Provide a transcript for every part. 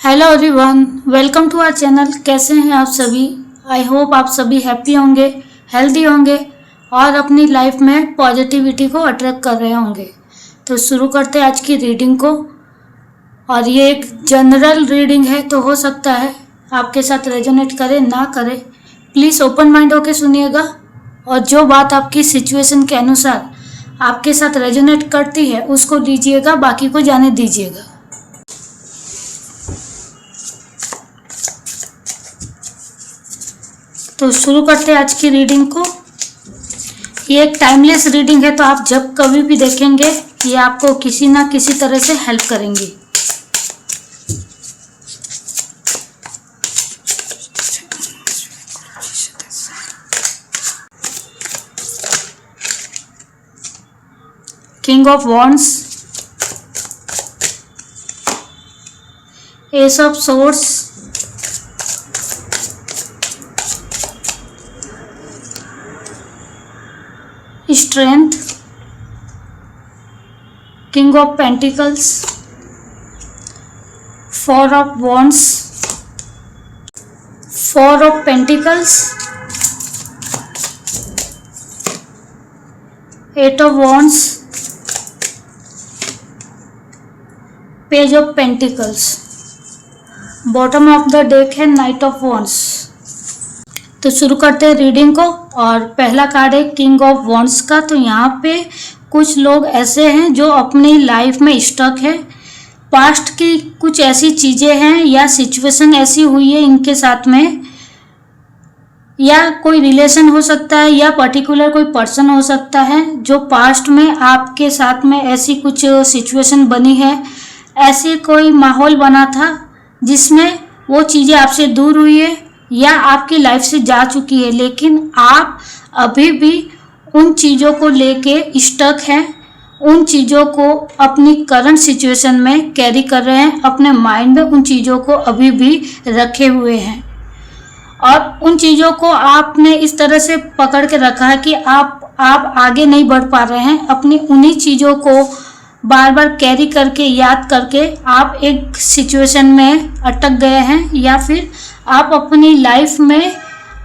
Hello everyone, welcome to our channel. कैसे हैं आप सभी? आई होप आप सभी हैप्पी होंगे, हेल्दी होंगे और अपनी लाइफ में पॉजिटिविटी को अट्रैक्ट कर रहे होंगे। तो शुरू करते हैं आज की रीडिंग को। और ये एक जनरल रीडिंग है, तो हो सकता है आपके साथ रेजोनेट करे ना करे। प्लीज़ ओपन माइंड होके सुनिएगा और जो बात आपकी सिचुएशन के अनुसार आपके साथ रेजोनेट करती है उसको लीजिएगा, बाकी को जाने दीजिएगा। तो शुरू करते हैं आज की रीडिंग को। ये एक टाइमलेस रीडिंग है, तो आप जब कभी भी देखेंगे ये आपको किसी ना किसी तरह से हेल्प करेंगी। King of wands, ace of swords, strength, king of pentacles, four of wands, four of pentacles, eight of wands, page of pentacles. Bottom of the deck है नाइट ऑफ वॉन्ड्स। तो शुरू करते हैं रीडिंग को। और पहला card है king of wands का। तो यहाँ पे कुछ लोग ऐसे हैं जो अपनी लाइफ में स्टक है। पास्ट की कुछ ऐसी चीज़ें हैं या सिचुएशन ऐसी हुई है इनके साथ में, या कोई रिलेशन हो सकता है या पर्टिकुलर कोई पर्सन हो सकता है जो पास्ट में आपके साथ में ऐसी कुछ सिचुएशन बनी है, ऐसे कोई माहौल बना था जिसमें वो चीज़ें आपसे दूर हुई है या आपकी लाइफ से जा चुकी है, लेकिन आप अभी भी उन चीज़ों को लेके स्टक हैं, उन चीज़ों को अपनी करंट सिचुएशन में कैरी कर रहे हैं, अपने माइंड में उन चीज़ों को अभी भी रखे हुए हैं। और उन चीज़ों को आपने इस तरह से पकड़ के रखा है कि आप आगे नहीं बढ़ पा रहे हैं। अपनी उन्हीं चीज़ों को बार बार कैरी करके, याद करके आप एक सिचुएशन में अटक गए हैं, या फिर आप अपनी लाइफ में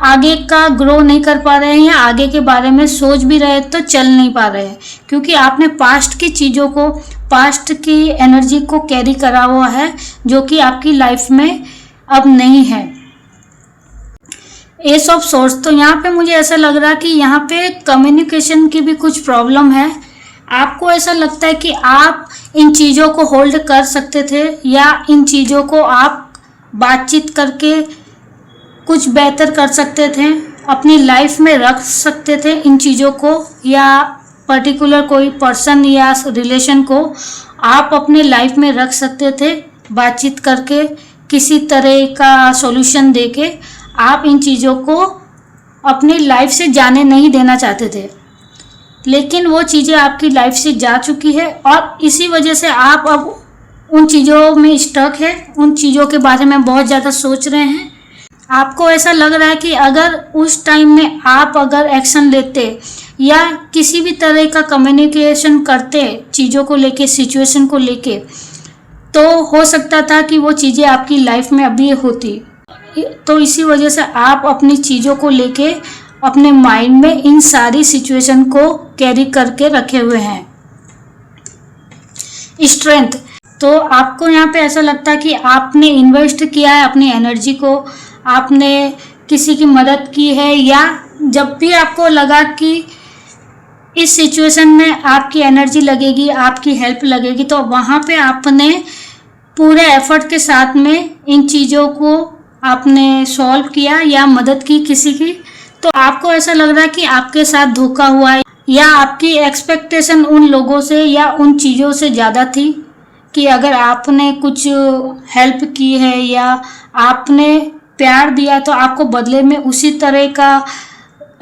आगे का ग्रो नहीं कर पा रहे हैं, या आगे के बारे में सोच भी रहे तो चल नहीं पा रहे हैं, क्योंकि आपने पास्ट की चीज़ों को, पास्ट की एनर्जी को कैरी करा हुआ है जो कि आपकी लाइफ में अब नहीं है। S of swords. तो यहाँ पे मुझे ऐसा लग रहा है कि यहाँ पे कम्युनिकेशन की भी कुछ प्रॉब्लम है। आपको ऐसा लगता है कि आप इन चीज़ों को होल्ड कर सकते थे, या इन चीज़ों को आप बातचीत करके कुछ बेहतर कर सकते थे, अपनी लाइफ में रख सकते थे इन चीज़ों को, या पर्टिकुलर कोई पर्सन या रिलेशन को आप अपने लाइफ में रख सकते थे। बातचीत करके किसी तरह का सॉल्यूशन देके आप इन चीज़ों को अपनी लाइफ से जाने नहीं देना चाहते थे, लेकिन वो चीज़ें आपकी लाइफ से जा चुकी है और इसी वजह से आप अब उन चीज़ों में स्टक है, उन चीज़ों के बारे में बहुत ज़्यादा सोच रहे हैं। आपको ऐसा लग रहा है कि अगर उस टाइम में आप अगर एक्शन लेते या किसी भी तरह का कम्युनिकेशन करते चीज़ों को लेके, सिचुएशन को लेके, तो हो सकता था कि वो चीज़ें आपकी लाइफ में अभी होती। तो इसी वजह से आप अपनी चीज़ों को लेके अपने माइंड में इन सारी सिचुएशन को कैरी करके रखे हुए हैं। स्ट्रेंथ। तो आपको यहाँ पे ऐसा लगता है कि आपने इन्वेस्ट किया है अपनी एनर्जी को, आपने किसी की मदद की है, या जब भी आपको लगा कि इस सिचुएशन में आपकी एनर्जी लगेगी, आपकी हेल्प लगेगी, तो वहाँ पे आपने पूरे एफर्ट के साथ में इन चीज़ों को आपने सॉल्व किया या मदद की किसी की। तो आपको ऐसा लग रहा है कि आपके साथ धोखा हुआ है, या आपकी एक्सपेक्टेशन उन लोगों से या उन चीज़ों से ज़्यादा थी कि अगर आपने कुछ हेल्प की है या आपने प्यार दिया तो आपको बदले में उसी तरह का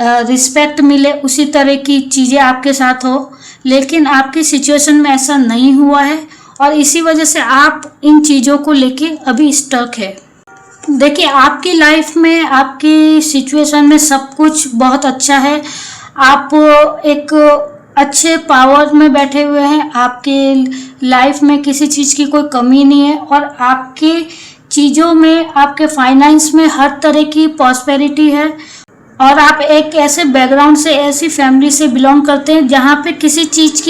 रिस्पेक्ट मिले, उसी तरह की चीज़ें आपके साथ हो, लेकिन आपकी सिचुएशन में ऐसा नहीं हुआ है और इसी वजह से आप इन चीज़ों को लेके अभी स्टक है। देखिए, आपकी लाइफ में, आपकी सिचुएशन में सब कुछ बहुत अच्छा है। आप एक अच्छे पावर में बैठे हुए हैं, आपके लाइफ में किसी चीज़ की कोई कमी नहीं है और आपके चीज़ों में, आपके फाइनेंस में हर तरह की प्रॉस्पेरिटी है। और आप एक ऐसे बैकग्राउंड से, ऐसी फैमिली से बिलोंग करते हैं जहाँ पे किसी चीज़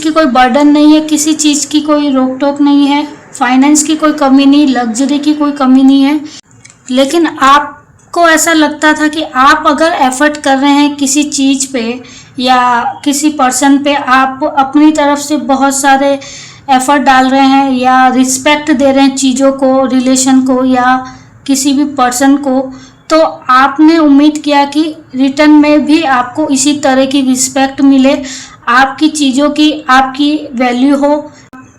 की कोई बर्डन नहीं है, किसी चीज़ की कोई रोक टोक नहीं है, फाइनेंस की कोई कमी नहीं, लग्जरी की कोई कमी नहीं है। लेकिन आपको ऐसा लगता था कि आप अगर एफर्ट कर रहे हैं किसी चीज़ पे या किसी पर्सन पे, आप अपनी तरफ से बहुत सारे एफर्ट डाल रहे हैं या रिस्पेक्ट दे रहे हैं चीज़ों को, रिलेशन को या किसी भी पर्सन को, तो आपने उम्मीद किया कि रिटर्न में भी आपको इसी तरह की रिस्पेक्ट मिले, आपकी चीज़ों की आपकी वैल्यू हो।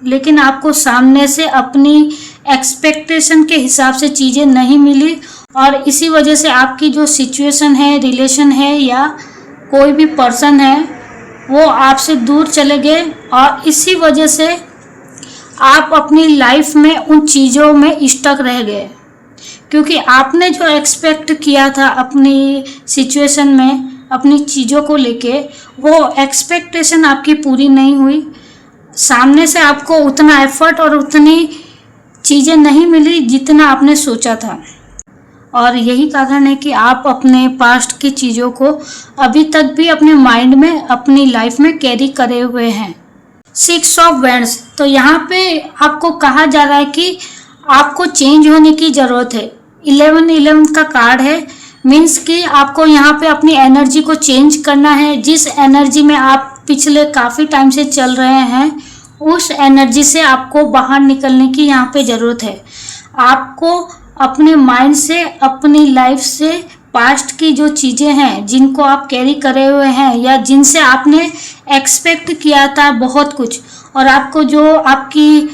लेकिन आपको सामने से अपनी एक्सपेक्टेशन के हिसाब से चीज़ें नहीं मिली और इसी वजह से आपकी जो सिचुएशन है, रिलेशन है या कोई भी पर्सन है, वो आपसे दूर चले गए। और इसी वजह से आप अपनी लाइफ में उन चीज़ों में स्टक रह गए, क्योंकि आपने जो एक्सपेक्ट किया था अपनी सिचुएशन में, अपनी चीज़ों को लेके, वो एक्सपेक्टेशन आपकी पूरी नहीं हुई। सामने से आपको उतना एफर्ट और उतनी चीज़ें नहीं मिली जितना आपने सोचा था। और यही कारण है कि आप अपने पास्ट की चीज़ों को अभी तक भी अपने माइंड में, अपनी लाइफ में कैरी करे हुए हैं। 6 ऑफ वैंड्स, तो यहाँ पे आपको कहा जा रहा है कि आपको चेंज होने की ज़रूरत है। 11 का कार्ड है, मीन्स कि आपको यहाँ पे अपनी एनर्जी को चेंज करना है। जिस एनर्जी में आप पिछले काफ़ी टाइम से चल रहे हैं, उस एनर्जी से आपको बाहर निकलने की यहाँ पे ज़रूरत है। आपको अपने माइंड से, अपनी लाइफ से, पास्ट की जो चीज़ें हैं जिनको आप कैरी करे हुए हैं या जिनसे आपने एक्सपेक्ट किया था बहुत कुछ, और आपको जो आपकी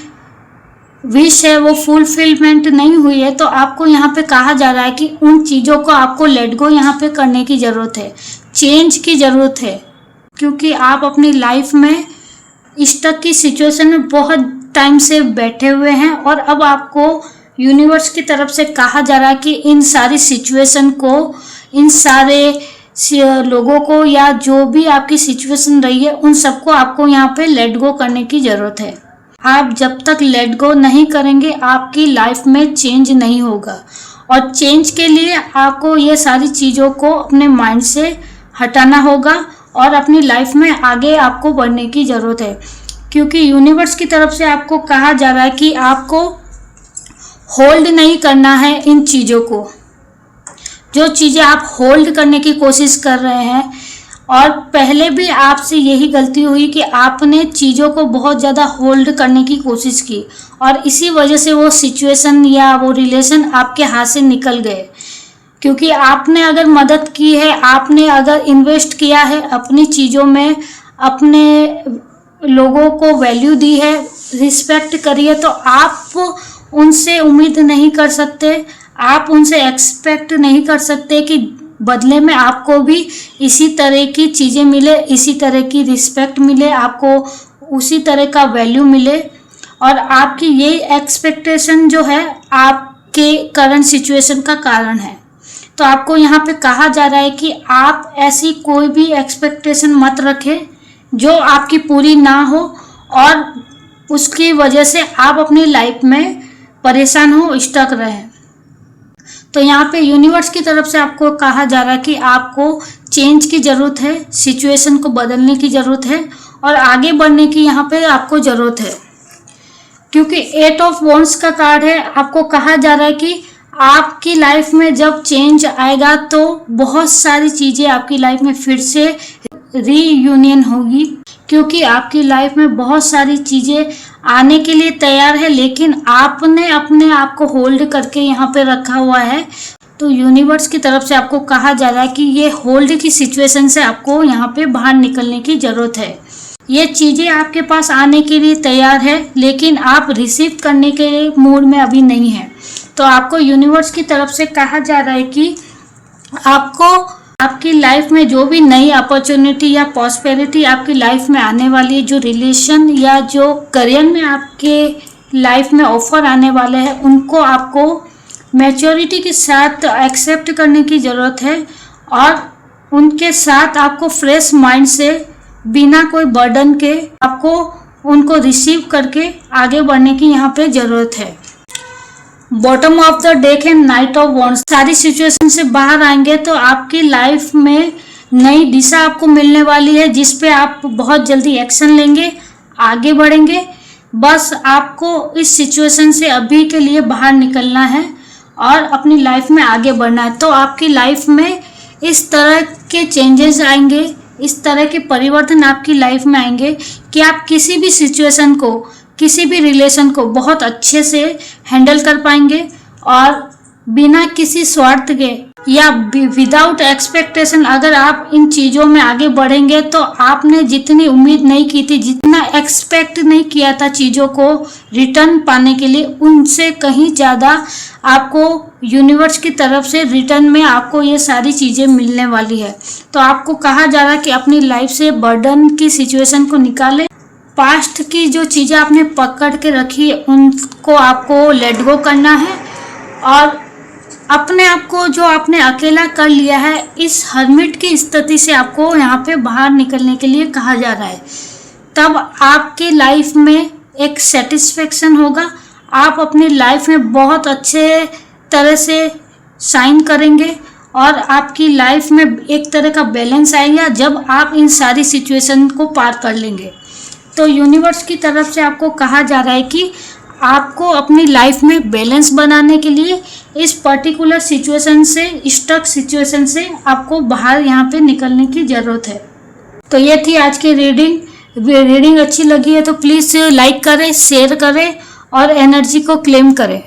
विश है वो फुलफिलमेंट नहीं हुई है, तो आपको यहाँ पे कहा जा रहा है कि उन चीज़ों को आपको लेट गो यहाँ पे करने की ज़रूरत है, चेंज की ज़रूरत है। क्योंकि आप अपनी लाइफ में स्टक की सिचुएशन में बहुत टाइम से बैठे हुए हैं और अब आपको यूनिवर्स की तरफ से कहा जा रहा है कि इन सारी सिचुएशन को, इन सारे लोगों को या जो भी आपकी सिचुएशन रही है, उन सबको आपको यहाँ पे लेट गो करने की ज़रूरत है। आप जब तक लेट गो नहीं करेंगे, आपकी लाइफ में चेंज नहीं होगा। और चेंज के लिए आपको ये सारी चीज़ों को अपने माइंड से हटाना होगा और अपनी लाइफ में आगे आपको बढ़ने की ज़रूरत है। क्योंकि यूनिवर्स की तरफ से आपको कहा जा रहा है कि आपको होल्ड नहीं करना है इन चीज़ों को। जो चीज़ें आप होल्ड करने की कोशिश कर रहे हैं, और पहले भी आपसे यही गलती हुई कि आपने चीज़ों को बहुत ज़्यादा होल्ड करने की कोशिश की और इसी वजह से वो सिचुएशन या वो रिलेशन आपके हाथ से निकल गए। क्योंकि आपने अगर मदद की है, आपने अगर इन्वेस्ट किया है अपनी चीज़ों में, अपने लोगों को वैल्यू दी है, रिस्पेक्ट करी है, तो आप उनसे उम्मीद नहीं कर सकते, आप उनसे एक्सपेक्ट नहीं कर सकते कि बदले में आपको भी इसी तरह की चीज़ें मिले, इसी तरह की रिस्पेक्ट मिले, आपको उसी तरह का वैल्यू मिले। और आपकी ये एक्सपेक्टेशन जो है आपके करंट सिचुएशन का कारण है। तो आपको यहाँ पे कहा जा रहा है कि आप ऐसी कोई भी एक्सपेक्टेशन मत रखें जो आपकी पूरी ना हो और उसकी वजह से आप अपनी लाइफ में परेशान हो, स्टक रहें। तो यहाँ पे यूनिवर्स की तरफ से आपको कहा जा रहा है कि आपको चेंज की ज़रूरत है, सिचुएशन को बदलने की ज़रूरत है और आगे बढ़ने की यहाँ पे आपको ज़रूरत है। क्योंकि 8 ऑफ वॉन्ड्स का कार्ड है, आपको कहा जा रहा है कि आपकी लाइफ में जब चेंज आएगा तो बहुत सारी चीज़ें आपकी लाइफ में फिर से रीयूनियन होगी। क्योंकि आपकी लाइफ में बहुत सारी चीज़ें आने के लिए तैयार है, लेकिन आपने अपने आप को होल्ड करके यहाँ पे रखा हुआ है। तो यूनिवर्स की तरफ से आपको कहा जा रहा है कि ये होल्ड की सिचुएशन से आपको यहाँ पे बाहर निकलने की ज़रूरत है। ये चीज़ें आपके पास आने के लिए तैयार है, लेकिन आप रिसीव करने के मूड में अभी नहीं है। तो आपको यूनिवर्स की तरफ से कहा जा रहा है कि आपको आपकी लाइफ में जो भी नई अपॉर्चुनिटी या प्रॉस्पेरिटी आपकी लाइफ में आने वाली है, जो रिलेशन या जो करियर में आपके लाइफ में ऑफर आने वाले हैं, उनको आपको मैच्योरिटी के साथ एक्सेप्ट करने की ज़रूरत है और उनके साथ आपको फ्रेश माइंड से, बिना कोई बर्डन के, आपको उनको रिसीव करके आगे बढ़ने की यहाँ पे ज़रूरत है। Bottom of the deck and night of wands, सारी सिचुएशन से बाहर आएंगे तो आपकी लाइफ में नई दिशा आपको मिलने वाली है, जिस पे आप बहुत जल्दी एक्शन लेंगे, आगे बढ़ेंगे। बस आपको इस सिचुएशन से अभी के लिए बाहर निकलना है और अपनी लाइफ में आगे बढ़ना है। तो आपकी लाइफ में इस तरह के चेंजेस आएंगे, इस तरह के परिवर्तन आपकी लाइफ में आएंगे कि आप किसी भी सिचुएशन को, किसी भी रिलेशन को बहुत अच्छे से हैंडल कर पाएंगे और बिना किसी स्वार्थ के या विदाउट एक्सपेक्टेशन अगर आप इन चीज़ों में आगे बढ़ेंगे तो आपने जितनी उम्मीद नहीं की थी, जितना एक्सपेक्ट नहीं किया था चीज़ों को रिटर्न पाने के लिए, उनसे कहीं ज़्यादा आपको यूनिवर्स की तरफ से रिटर्न में आपको ये सारी चीज़ें मिलने वाली है। तो आपको कहा जा रहा है कि अपनी लाइफ से बर्डन की सिचुएशन को निकालें, पास्ट की जो चीज़ें आपने पकड़ के रखी उनको आपको लेट गो करना है और अपने आप को जो आपने अकेला कर लिया है, इस हर्मिट की स्थिति से आपको यहाँ पे बाहर निकलने के लिए कहा जा रहा है। तब आपकी लाइफ में एक सेटिस्फेक्शन होगा, आप अपनी लाइफ में बहुत अच्छे तरह से शाइन करेंगे और आपकी लाइफ में एक तरह का बैलेंस आएगा जब आप इन सारी सिचुएशन को पार कर लेंगे। तो यूनिवर्स की तरफ से आपको कहा जा रहा है कि आपको अपनी लाइफ में बैलेंस बनाने के लिए इस पर्टिकुलर सिचुएशन से, स्टक सिचुएशन से आपको बाहर यहाँ पे निकलने की ज़रूरत है। तो ये थी आज की रीडिंग अच्छी लगी है तो प्लीज़ लाइक करें, शेयर करें और एनर्जी को क्लेम करें।